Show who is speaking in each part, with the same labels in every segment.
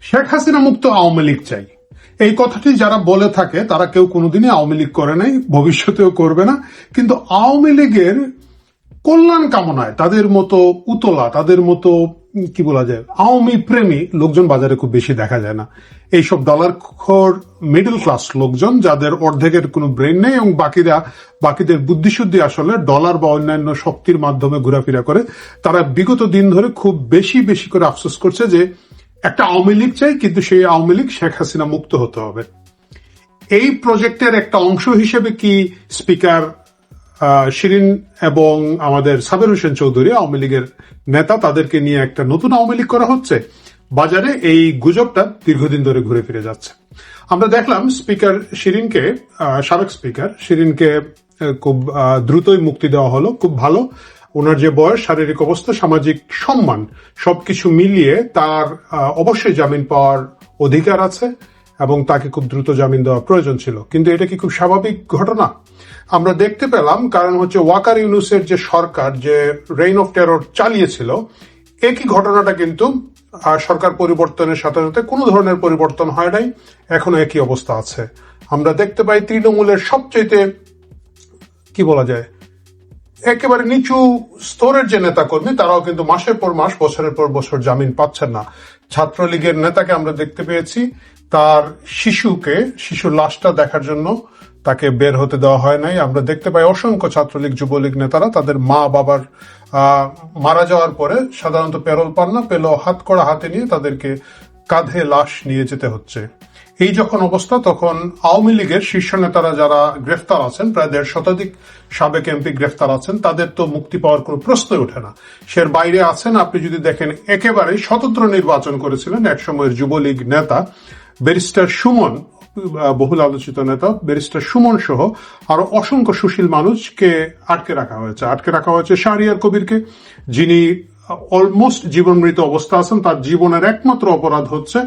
Speaker 1: শেখ হাসিনা মুক্ত আওয়ামী লীগ চাই, এই কথাটি যারা বলে থাকে তারা কেউ কোনোদিনই আওয়ামী লীগ করে নাই, ভবিষ্যতেও করবে না। কিন্তু আওয়ামী লীগের কল্যাণ কামনায় তাদের মতো উতলা, তাদের মতো কি বলা যায় আওয়ামী প্রেমী লোকজন বাজারে খুব বেশি দেখা যায় না। এইসব ডলারখোর মিডল ক্লাস লোকজন, যাদের অর্ধেকের কোনো ব্রেন নেই এবং বাকিদের বুদ্ধিশুদ্ধি আসলে ডলার বা অন্যান্য শক্তির মাধ্যমে ঘোরাফেরা করে, তারা বিগত দিন ধরে খুব বেশি বেশি করে আফসোস করছে যে একটা আওয়ামী লীগ চাই, কিন্তু সেই আওয়ামী লীগ শেখ হাসিনা মুক্ত হতে হবে। এই প্রজেক্টের একটা অংশ হিসেবে কি স্পিকার শিরিন এবং আমাদের সাবের হোসেন চৌধুরী আওয়ামী লীগের নেতা, তাদেরকে নিয়ে একটা নতুন আওয়ামী লীগ করা হচ্ছে? বাজারে এই গুজবটা দীর্ঘদিন ধরে ঘুরে ফিরে যাচ্ছে। আমরা দেখলাম স্পিকার শিরিনকে, সাবেক স্পিকার শিরিনকে খুব দ্রুতই মুক্তি দেওয়া হলো। খুব ভালো, ওনার যে বয়স, শারীরিক অবস্থা, সামাজিক সম্মান সবকিছু মিলিয়ে তার অবশ্যই জামিন পাওয়ার অধিকার আছে এবং তাকে খুব দ্রুত জামিন দেওয়া প্রয়োজন ছিল। কিন্তু এটা কি খুব স্বাভাবিক ঘটনা? আমরা দেখতে পেলাম, কারণ হচ্ছে ওয়াকার ইউনুসের যে সরকার যে রেইন অফ টেরর চালিয়েছিল, একই ঘটনাটা কিন্তু সরকার পরিবর্তনের সাথে সাথে কোনো ধরনের পরিবর্তন হয় নাই, এখনো একই অবস্থা আছে। আমরা দেখতে পাই তৃণমূলের সবচেয়ে কি বলা যায় একেবারে নিচু স্তরের যে নেতাকর্মী, তারাও কিন্তু মাসের পর মাস, বছরের পর বছর জামিন পাচ্ছেন না। ছাত্রলীগের নেতাকে আমরা দেখতে পেয়েছি, তার শিশুর লাশটা দেখার জন্য তাকে বের হতে দেওয়া হয় নাই। আমরা দেখতে পাই অসংখ্য ছাত্রলীগ, যুবলীগ নেতারা তাদের মা বাবার মারা যাওয়ার পরে সাধারণত পেরোল পান না, পেলেও হাত কড়া হাতে নিয়ে তাদেরকে কাঁধে লাশ নিয়ে যেতে হচ্ছে। এই যখন অবস্থা, তখন আওয়ামী লীগের শীর্ষ নেতারা যারা গ্রেফতার আছেন, প্রায় 1.5 শতাধিক সাবেক এমপি গ্রেফতার আছেন, তাদের তো মুক্তি পাওয়ার কোনো প্রশ্নই ওঠে না। সের বাইরে আছেন, আপনি যদি দেখেন, একেবারে স্বতন্ত্র নির্বাচন করেছিলেন একসময়ের যুবলীগ নেতা ব্যারিস্টার সুমন, বহুল আলোচিত নেতা ব্যারিস্টার সুমন সহ আরো অসংখ্য সুশীল মানুষকে আটকে রাখা হয়েছে। শাহরিয়ার কবিরকে, যিনি অলমোস্ট জীবনমৃত অবস্থা আছেন, তার জীবনের একমাত্র অপরাধ হচ্ছে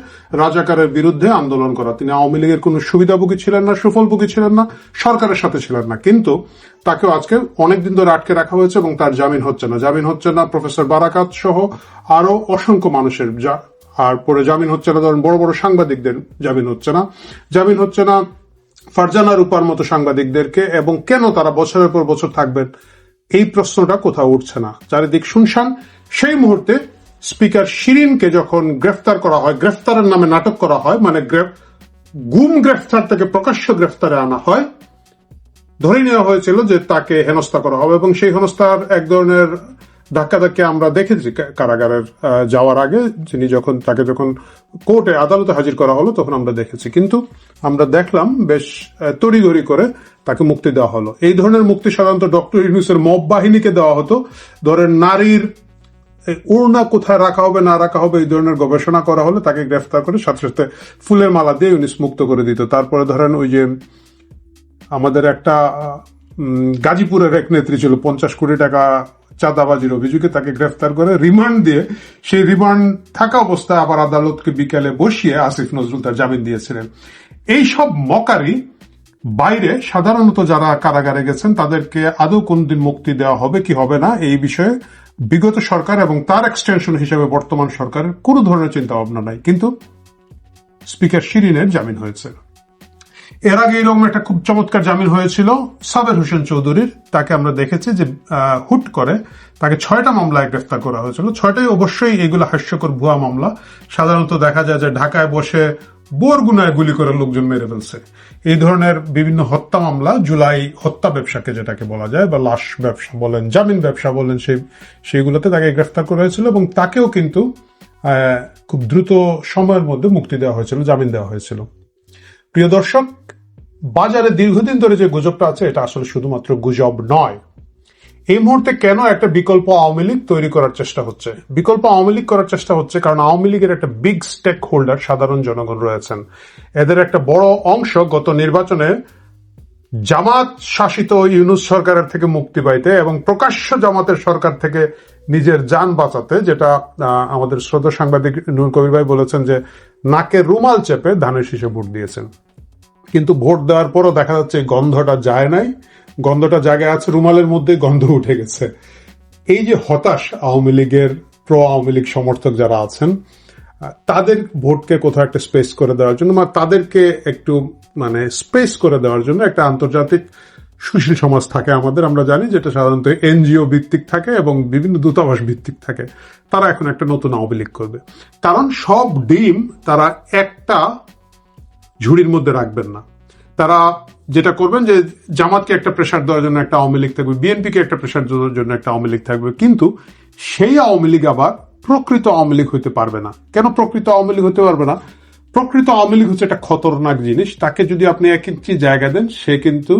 Speaker 1: রাজাকারের বিরুদ্ধে আন্দোলন করা। তিনি আওয়ামী লীগের কোনো সুবিধাভোগী ছিলেন না, সুফলভোগী ছিলেন না, সরকারের সাথে ছিলেন না, কিন্তু তাকেও আজকে অনেকদিন ধরে আটকে রাখা হয়েছে এবং তার জামিন হচ্ছে না। প্রফেসর বারাকাত সহ আরো অসংখ্য মানুষের, আর পরে জামিন হচ্ছে না, ধরেন বড় বড় সাংবাদিকদের জামিন হচ্ছে না ফারজানা রূপার মতো সাংবাদিকদেরকে। এবং কেন তারা বছরের পর বছর থাকবেন, এই প্রশ্নটা কোথাও উঠছে না, চারিদিক শুনশান। সেই মুহূর্তে স্পিকার শিরিনকে যখন গ্রেফতার করা হয়, গ্রেফতারের নামে নাটক করা হয়, মানে গুম গ্রেফতার থেকে প্রকাশ্য গ্রেফতারে আনা হয়, ধরে নেওয়া হয়েছিল যে তাকে হেনস্থা করা হবে। এবং সেই হেনস্থার এক ধরনের ধাক্কাধাক্কি আমরা দেখেছি কারাগারের যাওয়ার আগে, তাকে যখন কোর্টে আদালতে হাজির করা হলো, তখন আমরা দেখেছি। কিন্তু আমরা দেখলাম বেশ তড়িঘড়ি করে তাকে মুক্তি দেওয়া হলো। এই ধরনের মুক্তি সাধারণত ডক্টর ইউনূসের মব বাহিনীকে দেওয়া হতো। ধরেন নারীর ওড়না কোথায় রাখা হবে না রাখা হবে, এই ধরনের গবেষণা করা হলে তাকে গ্রেফতার করে সাথে সাথে ফুলের মালা দিয়ে ইউনূস মুক্ত করে দিত। তারপরে ধরেন ওই যে আমাদের একটা গাজীপুরের এক নেত্রী ছিল, 50 কোটি টাকা চাঁদাবাজির অভিযোগে তাকে গ্রেফতার করে রিমান্ড দিয়ে, সেই রিমান্ড থাকা অবস্থায় আবার আদালতকে বিকেলে বসিয়ে আসিফ নজরুল তার জামিন দিয়েছিলেন। এইসব মকারি বাইরে সাধারণত যারা কারাগারে গেছেন তাদেরকে আদৌ কোনদিন মুক্তি দেওয়া হবে কি হবে না, এই বিষয়ে বিগত সরকার এবং তার এক্সটেনশন হিসেবে বর্তমান সরকারের কোনো ধরনের চিন্তা ভাবনা নাই। কিন্তু স্পিকার শিরিনের জামিন হয়েছে। এর আগে এরকম একটা খুব চমৎকার জামিন হয়েছিল সাবের হোসেন চৌধুরীর। তাকে আমরা দেখেছি যে হুট করে তাকে 6টা মামলায় গ্রেফতার করা হয়েছিল। 6টাই অবশ্যই এগুলো হাস্যকর ভুয়া মামলা। সাধারণত দেখা যায় যে ঢাকায় বসে বোরগুনায় গুলি করে লোকজন মেরে ফেলছে। এই ধরনের বিভিন্ন হত্যা মামলা, জুলাই হত্যা ব্যবসাকে যেটাকে বলা যায়, বা লাশ ব্যবসা বলেন, জামিন ব্যবসা বলেন, সেইগুলোতে তাকে গ্রেফতার করা হয়েছিল এবং তাকেও কিন্তু খুব দ্রুত সময়ের মধ্যে মুক্তি দেওয়া হয়েছিল, জামিন দেওয়া হয়েছিল। প্রিয় দর্শক, বাজারে দীর্ঘদিন ধরে যে গুজবটা আছে, এটা আসলে শুধুমাত্র গুজব নয়। এই মুহূর্তে কেন একটা বিকল্প আওয়ামী লীগ তৈরি করার চেষ্টা হচ্ছে? বিকল্প আওয়ামী লীগ করার চেষ্টা হচ্ছে কারণ আওয়ামী লীগের একটা বিগ স্টেক হোল্ডার সাধারণ জনগণ রয়েছেন। এদের একটা বড় অংশ গত নির্বাচনে জামাত শাসিত ইউনূস সরকারের থেকে মুক্তি পাইতে এবং প্রকাশ্য জামাতের সরকার থেকে নিজের জান বাঁচাতে, যেটা আমাদের শ্রদ্ধা সাংবাদিক নূর কবির ভাই বলেছেন যে নাকে রুমাল চেপে ধানের শীষে ভোট দিয়েছেন। কিন্তু ভোট দেওয়ার পরও দেখা যাচ্ছে গন্ধটা যায় নাই, গন্ধটা জায়গায় আছে, রুমালের মধ্যে গন্ধ উঠে গেছে। এই যে হতাশ আওয়ামী লীগের, প্রো আওয়ামী লীগ সমর্থক যারা আছেন, তাদের ভোটকে কোথাও একটা স্পেস করে দেওয়ার জন্য, তাদেরকে একটু স্পেস করে দেওয়ার জন্য একটা আন্তর্জাতিক সুশীল সমাজ থাকে আমাদের, আমরা জানি, যেটা সাধারণত এনজিও ভিত্তিক থাকে এবং বিভিন্ন দূতাবাস ভিত্তিক থাকে। তারা এখন একটা নতুন আওয়ামী লীগ করবে, কারণ সব ডিম তারা একটা ঝুড়ির মধ্যে রাখবেন না। তারা যেটা করবেন যে জামাতকে একটা প্রেসার দেওয়ার জন্য একটা আওয়ামী লীগ থাকবে, বিএনপিকে একটা প্রেসার দেওয়ার জন্য একটা আওয়ামী লীগ থাকবে, কিন্তু সেই আওয়ামী লীগ আবার প্রকৃত আওয়ামী লীগ হইতে পারবে না। কেন প্রকৃত আওয়ামী লীগ হতে পারবে না? প্রকৃত আওয়ামী লীগ হচ্ছে একটা খতরনাক জিনিস। তাকে যদি আপনি 1 ইঞ্চি জায়গা দেন, সে কিন্তু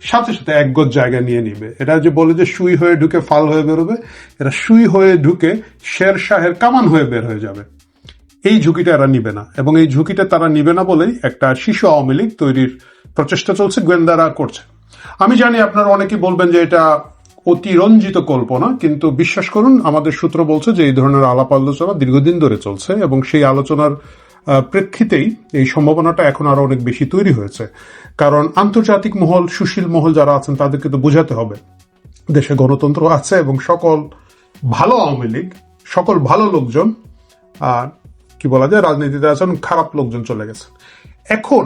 Speaker 1: সাথে সাথে 1 গজ জায়গা নিয়ে নিবে। এটা যে বলে যে সুই হয়ে ঢুকে ফাল হয়ে বেরোবে, এটা সুই হয়ে ঢুকে শের শাহের কামান হয়ে বের হয়ে যাবে। এই ঝুঁকিটা এরা নিবে না, এবং এই ঝুঁকিটা তারা নিবে না বলেই একটা শিশু আওয়ামী লীগ তৈরির প্রচেষ্টা চলছে, গোয়েন্দারা করছে। আমি জানি আপনারা অনেকেই বলবেন যে এটা অতিরঞ্জিত কল্পনা, কিন্তু বিশ্বাস করুন, আমাদের সূত্র বলছে যে এই ধরনের আলাপ আলোচনা দীর্ঘদিন ধরে চলছে, এবং সেই আলোচনার প্রেক্ষিতেই এই সম্ভাবনাটা এখন আরো অনেক বেশি তৈরি হয়েছে। কারণ আন্তর্জাতিক মহল, সুশীল মহল যারা আছেন, তাদেরকে তো বোঝাতে হবে দেশে গণতন্ত্র আছে, এবং সকল ভালো আওয়ামী লীগ, সকল ভালো লোকজন কি বলা যায় রাজনীতিতে আছেন, খারাপ লোকজন চলে গেছে। এখন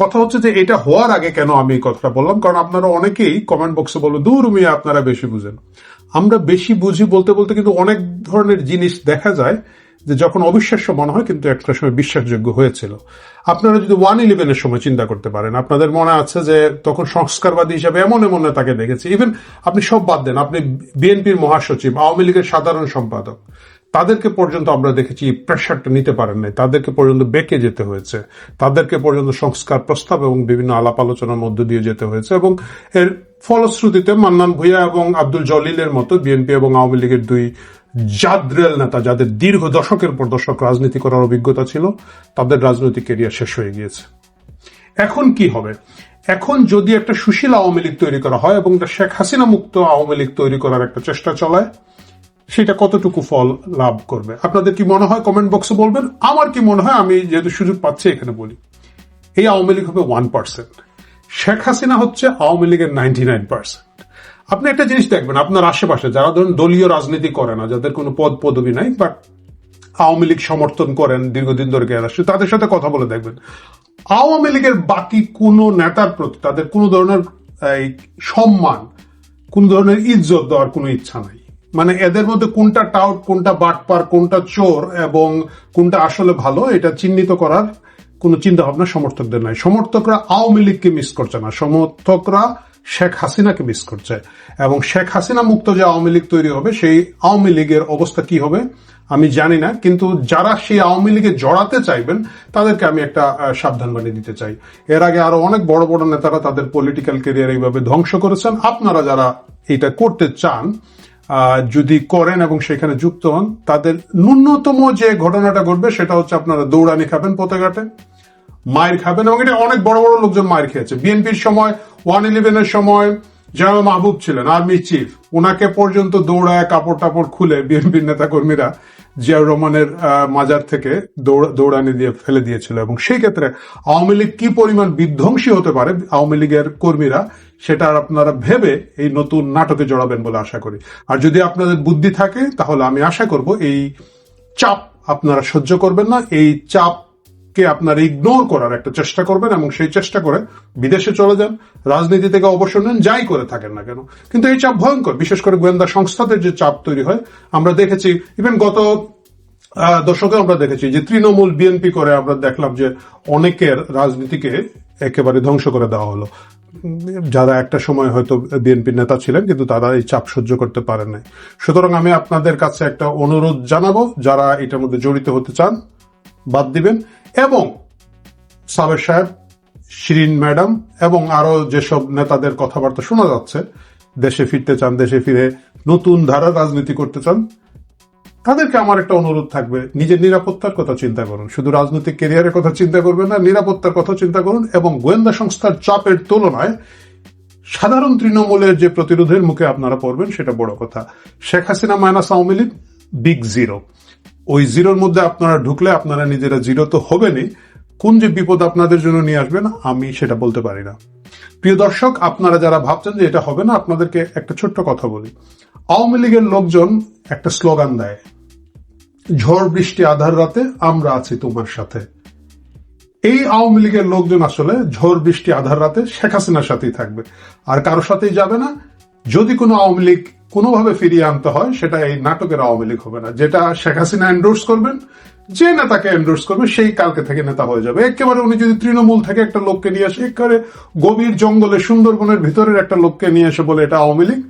Speaker 1: কথা হচ্ছে যে এটা হওয়ার আগে কেন আমি এই কথাটা বললাম, কারণ আপনারা অনেকেই কমেন্ট বক্সে বলবেন, দূর মিয়া আপনারা বেশি বুঝেন। আমরা বেশি বুঝি বলতে বলতে কিন্তু অনেক ধরনের জিনিস দেখা যায় যে যখন অবিশ্বাস্য মনে হয়, কিন্তু একটা সময় বিশ্বাসযোগ্য হয়েছিল। আপনারা যদি 1/11-এর সময় চিন্তা করতে পারেন, আপনাদের মনে আছে যে তখন সংস্কারবাদী হিসাবে এমন এমন নেতাকে দেখেছি। ইভেন আপনি সব বাদ দেন, আপনি বিএনপির মহাসচিব, আওয়ামী লীগের সাধারণ সম্পাদক, তাদেরকে পর্যন্ত আমরা দেখেছি প্রেশারটা নিতে পারেন নাই, তাদেরকে পর্যন্ত বেঁকে যেতে হয়েছে, তাদেরকে পর্যন্ত সংস্কার প্রস্তাব এবং বিভিন্ন আলাপ আলোচনার মধ্য দিয়ে যেতে হয়েছে। এবং এর ফলশ্রুতিতে মান্নান ভূঁইয়া এবং আব্দুল জলিলের মতো বিএনপি এবং আওয়ামী লীগের 2 জাদ্রেল নেতা, যাদের দীর্ঘ দশকের পর দশক রাজনীতি করার অভিজ্ঞতা ছিল, তাদের রাজনৈতিক ক্যারিয়ার শেষ হয়ে গিয়েছে। এখন কি হবে? এখন যদি একটা সুশীল আওয়ামী লীগ তৈরি করা হয় এবং শেখ হাসিনা মুক্ত আওয়ামী লীগ তৈরি করার একটা চেষ্টা চলায়, সেটা কতটুকু ফল লাভ করবে? আপনাদের কি মনে হয় কমেন্ট বক্সে বলবেন। আমার কি মনে হয়, আমি যেহেতু সুযোগ পাচ্ছি এখানে বলি, এই আওয়ামী লীগ হবে 1%, শেখ হাসিনা হচ্ছে আওয়ামী লীগের 99%। আপনি একটা জিনিস দেখবেন, আপনার আশেপাশে যারা ধরুন দলীয় রাজনীতি করে না, যাদের কোনো পদ পদবি নাই, বাট আওয়ামী লীগ সমর্থন করেন দীর্ঘদিন ধরে আসছে, তাদের সাথে কথা বলে দেখবেন আওয়ামী লীগের বাকি কোনো নেতার প্রতি তাদের কোনো ধরনের সম্মান, কোন ধরনের ইজ্জত দেওয়ার কোনো ইচ্ছা নাই। এদের মধ্যে কোনটা টাউট, কোনটা বাটপার, কোনটা চোর এবং কোনটা আসলে ভালো, এটা চিহ্নিত করার কোন চিন্তা ভাবনা সমর্থকদের নাই। সমর্থকরা আওয়ামী লীগকে মিস করছে না, সমর্থকরা শেখ হাসিনাকে মিস করছে। এবং শেখ হাসিনা মুক্ত যে আওয়ামী লীগ তৈরি হবে, সেই আওয়ামী লীগের অবস্থা কি হবে আমি জানি না, কিন্তু যারা সেই আওয়ামী লীগে জড়াতে চাইবেন তাদেরকে আমি একটা সাবধান বাণী দিতে চাই। এর আগে আরো অনেক বড় বড় নেতারা তাদের পলিটিক্যাল ক্যারিয়ার এইভাবে ধ্বংস করেছেন। আপনারা যারা এটা করতে চান, যদি করেন এবং সেখানে যুক্ত হন, তাদের ন্যূনতম যে ঘটনাটা ঘটবে সেটা হচ্ছে আপনারা দৌড়ানি খাবেন, পথেঘাটে মায়ের খাবেন, এবং এটা অনেক বড় বড় লোকজন মায়ের খেয়েছে। বিএনপির সময় 1/11-এর সময় জেনারেল মাহবুব ছিলেন আর্মি চিফ, ওনাকে পর্যন্ত দৌড়ায় কাপড় টাপড় খুলে বিএনপির নেতা কর্মীরা জিয়াউর রহমানের মাজার থেকে দৌড়ানি দিয়ে ফেলে দিয়েছিল। এবং সেই ক্ষেত্রে আওয়ামী লীগ কি পরিমাণ বিধ্বংসী হতে পারে আওয়ামী লীগের কর্মীরা, সেটা আপনারা ভেবে এই নতুন নাটকে জড়াবেন বলে আশা করি। আর যদি আপনাদের বুদ্ধি থাকে, তাহলে আমি আশা করব এই চাপ আপনারা সহ্য করবেন না, এই চাপকে আপনারা ইগনোর করার একটা চেষ্টা করবেন, এবং সেই চেষ্টা করে বিদেশে চলে যান, রাজনীতি থেকে অবসর নেন, যাই করে থাকেন না কেন। কিন্তু এই চাপ ভয়ঙ্কর, বিশেষ করে গোয়েন্দা সংস্থাদের যে চাপ তৈরি হয় আমরা দেখেছি। ইভেন গত দশকে আমরা দেখেছি যে তৃণমূল বিএনপি করে আমরা দেখলাম যে অনেকের রাজনীতিকে একেবারে ধ্বংস করে দেওয়া হলো, যারা একটা সময় হয়তো বিএনপির নেতা ছিলেন, কিন্তু তারা এই চাপ সহ্য করতে পারেন নাই। সুতরাং আমি আপনাদের কাছে একটা অনুরোধ জানাবো, যারা এটার মধ্যে জড়িত হতে চান বাদ দিবেন, এবং সাবের সাহেব, শিরিন ম্যাডাম এবং আরো যেসব নেতাদের কথাবার্তা শোনা যাচ্ছে, দেশে ফিরতে চান, দেশে ফিরে নতুন ধারার রাজনীতি করতে চান, তাদেরকে আমার একটা অনুরোধ থাকবে, নিজের নিরাপত্তার কথা চিন্তা করুন। শুধু রাজনৈতিক ক্যারিয়ারের কথা চিন্তা করবেন না, নিরাপত্তার কথা চিন্তা করুন। এবং গোয়েন্দা সংস্থার চাপের তুলনায় সাধারণ তৃণমূলের যে প্রতিরোধের মুখে আপনারা পড়বেন, সেটা বড় কথা। Sheikh Hasina minus Awami League big zero. ওই জিরোর মধ্যে আপনারা ঢুকলে আপনারা নিজেরা জিরো তো হবেনই, কোন যে বিপদ আপনাদের জন্য নিয়ে আসবেন আমি সেটা বলতে পারি না। প্রিয় দর্শক, আপনারা যারা ভাবছেন যে এটা হবে না, আপনাদেরকে একটা ছোট্ট কথা বলি। আওয়ামী লীগের লোকজন একটা স্লোগান দেয়, ঝড় বৃষ্টি আধার রাতে আমরা আছি তোমার সাথে। এই আওয়ামী লীগের লোকজন আসলে ঝড় বৃষ্টি আধার রাতে শেখ হাসিনার সাথেই থাকবে, আর কারোর সাথেই যাবে না। যদি কোনো আওয়ামী লীগ কোনোভাবে ফিরিয়ে আনতে হয়, সেটা এই নাটকের আওয়ামী লীগ হবে না। যেটা শেখ হাসিনা এন্ডোর্স করবেন, যে নেতাকে এন্ডোর্স করবে সেই কালকে থেকে নেতা হয়ে যাবে। একেবারে উনি যদি তৃণমূল থেকে একটা লোককে নিয়ে আসে, একেবারে গভীর জঙ্গলে সুন্দরবনের ভিতরের একটা লোককে নিয়ে এসে বলে এটা আওয়ামী লীগ,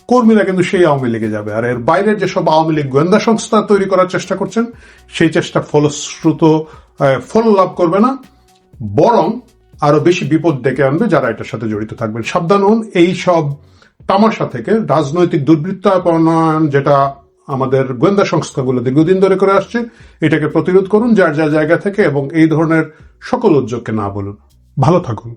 Speaker 1: কর্মীরা কিন্তু সেই আওয়ামী লীগে যাবে। আর এর বাইরের যেসব আওয়ামী লীগ গোয়েন্দা সংস্থা তৈরি করার চেষ্টা করছেন, সেই চেষ্টা ফল লাভ করবে না, বরং আরো বেশি বিপদ ডেকে আনবে যারা এটার সাথে জড়িত থাকবেন। সাবধান হন এই সব তামাশা থেকে। রাজনৈতিক দুর্বৃত্তায়ন যেটা আমাদের গোয়েন্দা সংস্থাগুলো দীর্ঘদিন ধরে করে আসছে, এটাকে প্রতিরোধ করুন যার যার জায়গা থেকে, এবং এই ধরনের সকল উদ্যোগকে না বলুন। ভালো থাকুন।